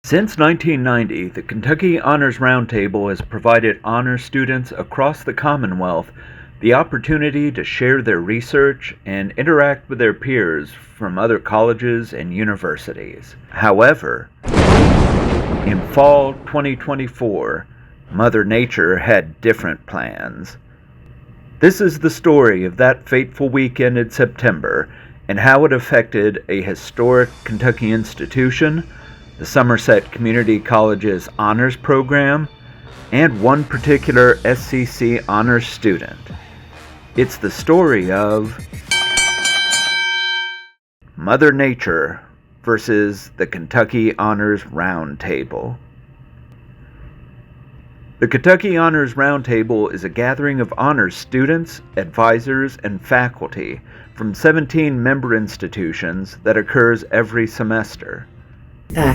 Since 1990, the Kentucky Honors Roundtable has provided honor students across the Commonwealth the opportunity to share their research and interact with their peers from other colleges and universities. However, in fall 2024, Mother Nature had different plans. This is the story of that fateful weekend in September and how it affected a historic Kentucky institution, the Somerset Community College's honors program, and one particular SCC honors student. It's the story of Mother Nature versus the Kentucky Honors Roundtable. The Kentucky Honors Roundtable is a gathering of honors students, advisors, and faculty from 17 member institutions that occurs every semester.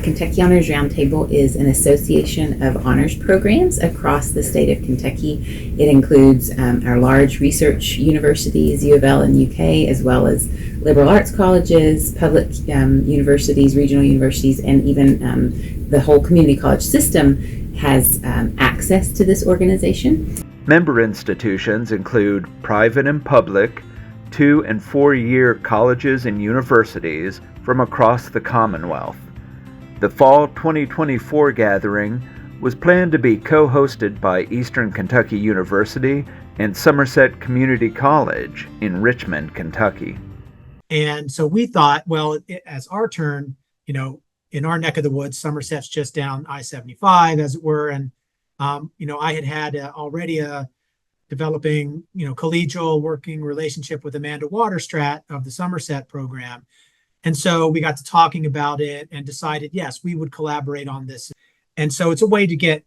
Kentucky Honors Roundtable is an association of honors programs across the state of Kentucky. It includes our large research universities, U of L and UK, as well as liberal arts colleges, public universities, regional universities, and even the whole community college system has access to this organization. Member institutions include private and public, 2- and 4-year colleges and universities from across the Commonwealth. The fall 2024 gathering was planned to be co-hosted by Eastern Kentucky University and Somerset Community College in Richmond, Kentucky. And so we thought, well, as our turn, in our neck of the woods, Somerset's just down I-75, as it were. And, I had already a developing, collegial working relationship with Amanda Waterstrat of the Somerset program. And so we got to talking about it and decided, yes, we would collaborate on this. And so it's a way to get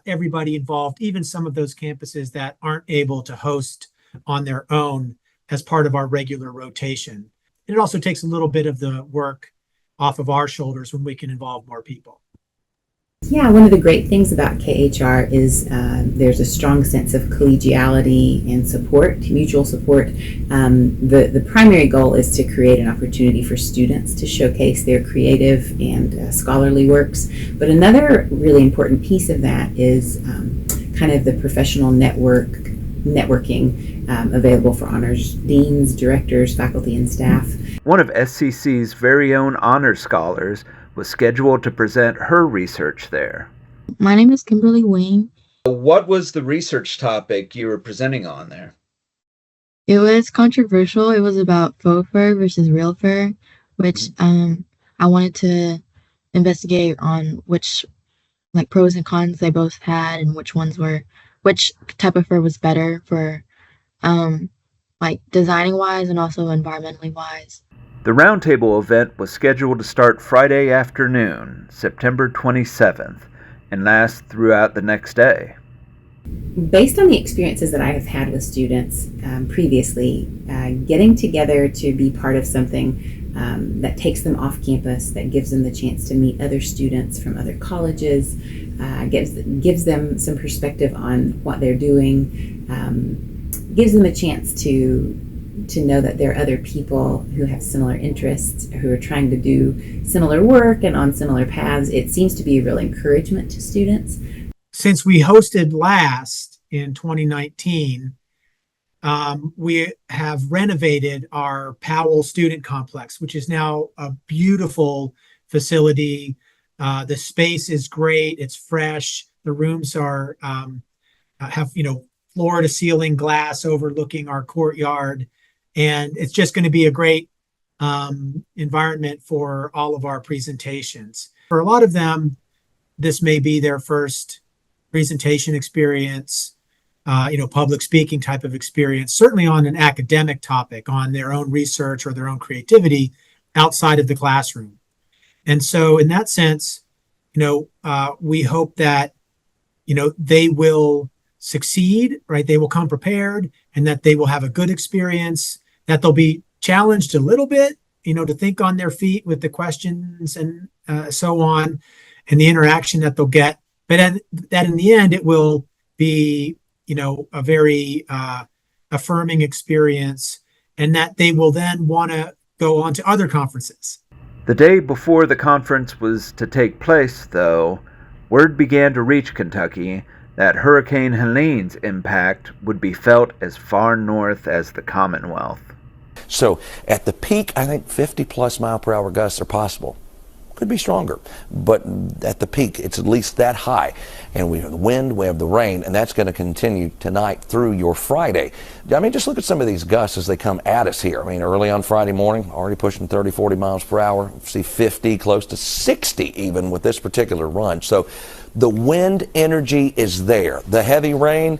everybody involved, even some of those campuses that aren't able to host on their own as part of our regular rotation. And it also takes a little bit of the work off of our shoulders when we can involve more people. Yeah, one of the great things about KHR is there's a strong sense of collegiality and support, mutual support. The primary goal is to create an opportunity for students to showcase their creative and scholarly works. But another really important piece of that is kind of the professional networking available for honors deans, directors, faculty, and staff. One of SCC's very own honor scholars was scheduled to present her research there. My name is Kimberly Wing. What was the research topic you were presenting on there? It was controversial. It was about faux fur versus real fur, which I wanted to investigate on which pros and cons they both had and which type of fur was better for designing wise and also environmentally wise. The Roundtable event was scheduled to start Friday afternoon, September 27th, and last throughout the next day. Based on the experiences that I have had with students previously, getting together to be part of something that takes them off campus, that gives them the chance to meet other students from other colleges, gives them some perspective on what they're doing, gives them a chance to know that there are other people who have similar interests, who are trying to do similar work and on similar paths. It seems to be a real encouragement to students. Since we hosted last in 2019, we have renovated our Powell Student Complex, which is now a beautiful facility. The space is great. It's fresh. The rooms are have floor to ceiling glass overlooking our courtyard. And it's just going to be a great environment for all of our presentations. For a lot of them, this may be their first presentation experience, public speaking type of experience, certainly on an academic topic, on their own research or their own creativity outside of the classroom. And so in that sense, we hope that, they will succeed, right? They will come prepared and that they will have a good experience, that they'll be challenged a little bit, to think on their feet with the questions and so on, and the interaction that they'll get. But that in the end, it will be, a very affirming experience, and that they will then want to go on to other conferences. The day before the conference was to take place, though, word began to reach Kentucky that Hurricane Helene's impact would be felt as far north as the Commonwealth. So at the peak, I think 50+ mile per hour gusts are possible. Could be stronger, but at the peak, it's at least that high. And we have the wind, we have the rain, and that's going to continue tonight through your Friday. I mean, just look at some of these gusts as they come at us here. I mean, early on Friday morning, already pushing 30, 40 miles per hour. See 50, close to 60 even with this particular run. So the wind energy is there. The heavy rain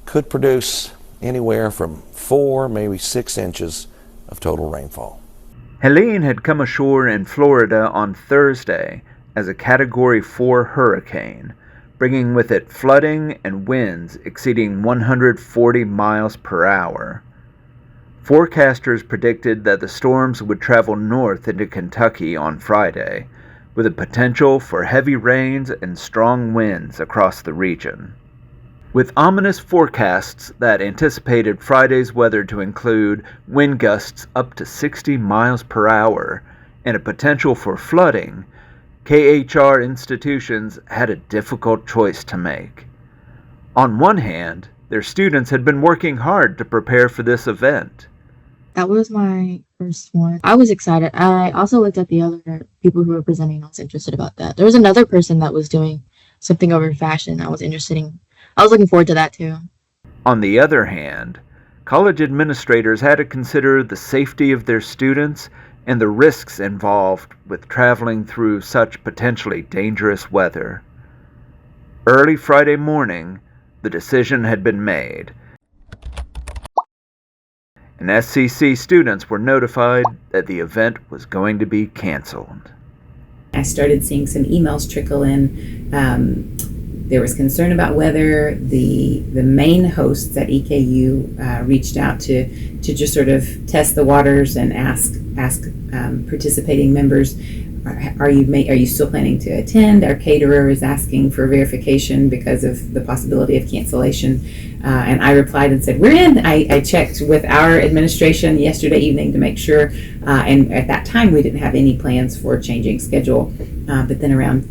could produce anywhere from 4, maybe 6 inches of total rainfall. Helene had come ashore in Florida on Thursday as a Category 4 hurricane, bringing with it flooding and winds exceeding 140 miles per hour. Forecasters predicted that the storms would travel north into Kentucky on Friday, with a potential for heavy rains and strong winds across the region. With ominous forecasts that anticipated Friday's weather to include wind gusts up to 60 miles per hour and a potential for flooding, KHR institutions had a difficult choice to make. On one hand, their students had been working hard to prepare for this event. That was my first one. I was excited. I also looked at the other people who were presenting. I was interested about that. There was another person that was doing something over fashion. I was looking forward to that too. On the other hand, college administrators had to consider the safety of their students and the risks involved with traveling through such potentially dangerous weather. Early Friday morning, the decision had been made, and SCC students were notified that the event was going to be canceled. I started seeing some emails trickle in. There was concern about weather. The main hosts at EKU reached out to just sort of test the waters and ask participating members, are you still planning to attend? Our caterer is asking for verification because of the possibility of cancellation. And I replied and said, we're in. I checked with our administration yesterday evening to make sure. And at that time, we didn't have any plans for changing schedule. But then around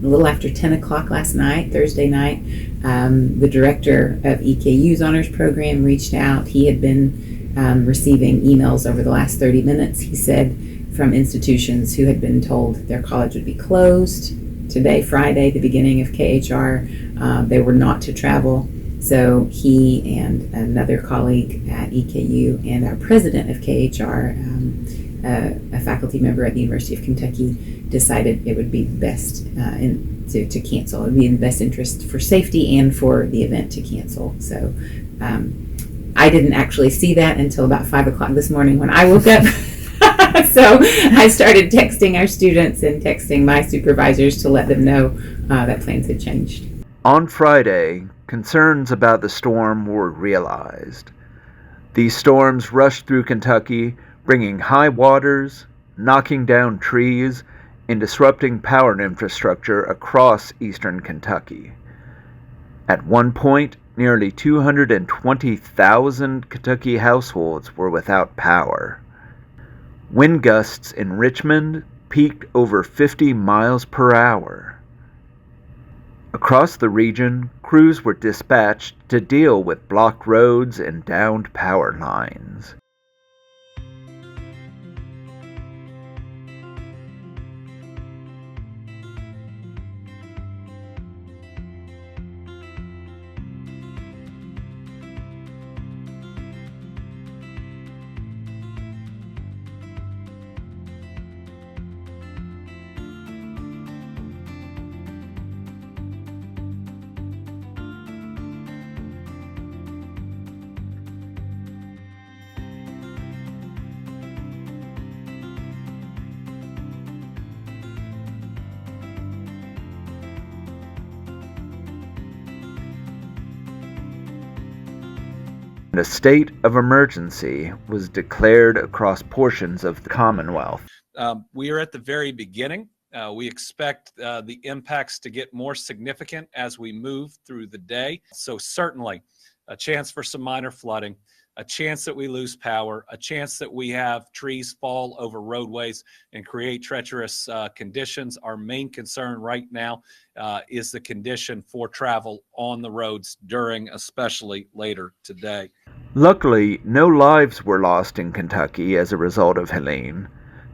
a little after 10 o'clock last night, Thursday night, the director of EKU's honors program reached out. He had been receiving emails over the last 30 minutes, he said, from institutions who had been told their college would be closed today, Friday, the beginning of KHR. They were not to travel. So he and another colleague at EKU and our president of KHR, a faculty member at the University of Kentucky, decided it would be best to cancel. It would be in the best interest for safety and for the event to cancel. So I didn't actually see that until about 5 o'clock this morning when I woke up. So I started texting our students and texting my supervisors to let them know that plans had changed. On Friday, concerns about the storm were realized. These storms rushed through Kentucky, bringing high waters, knocking down trees, and disrupting power infrastructure across eastern Kentucky. At one point, nearly 220,000 Kentucky households were without power. Wind gusts in Richmond peaked over 50 miles per hour. Across the region, crews were dispatched to deal with blocked roads and downed power lines. A state of emergency was declared across portions of the Commonwealth. We are at the very beginning. We expect the impacts to get more significant as we move through the day. So certainly a chance for some minor flooding. a chance that we lose power, a chance that we have trees fall over roadways and create treacherous conditions. Our main concern right now is the condition for travel on the roads during, especially later today. Luckily, no lives were lost in Kentucky as a result of Helene,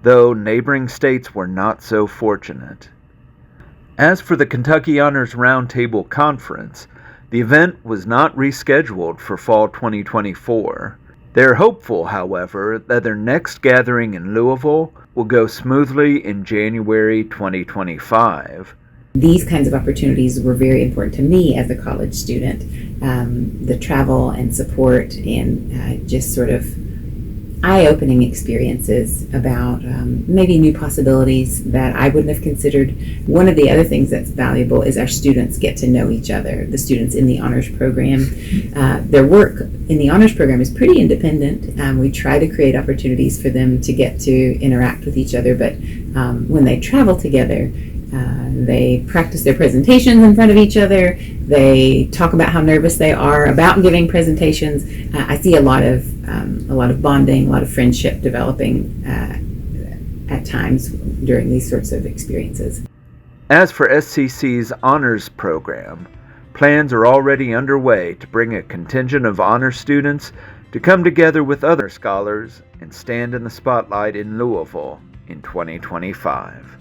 though neighboring states were not so fortunate. As for the Kentucky Honors Roundtable Conference, the event was not rescheduled for fall 2024. They're hopeful, however, that their next gathering in Louisville will go smoothly in January 2025. These kinds of opportunities were very important to me as a college student. The travel and support and just sort of eye-opening experiences about maybe new possibilities that I wouldn't have considered. One of the other things that's valuable is our students get to know each other, the students in the honors program. Their work in the honors program is pretty independent. We try to create opportunities for them to get to interact with each other, but when they travel together, they practice their presentations in front of each other. They talk about how nervous they are about giving presentations. I see a lot of bonding, a lot of friendship developing at times during these sorts of experiences. As for SCC's honors program, plans are already underway to bring a contingent of honor students to come together with other scholars and stand in the spotlight in Louisville in 2025.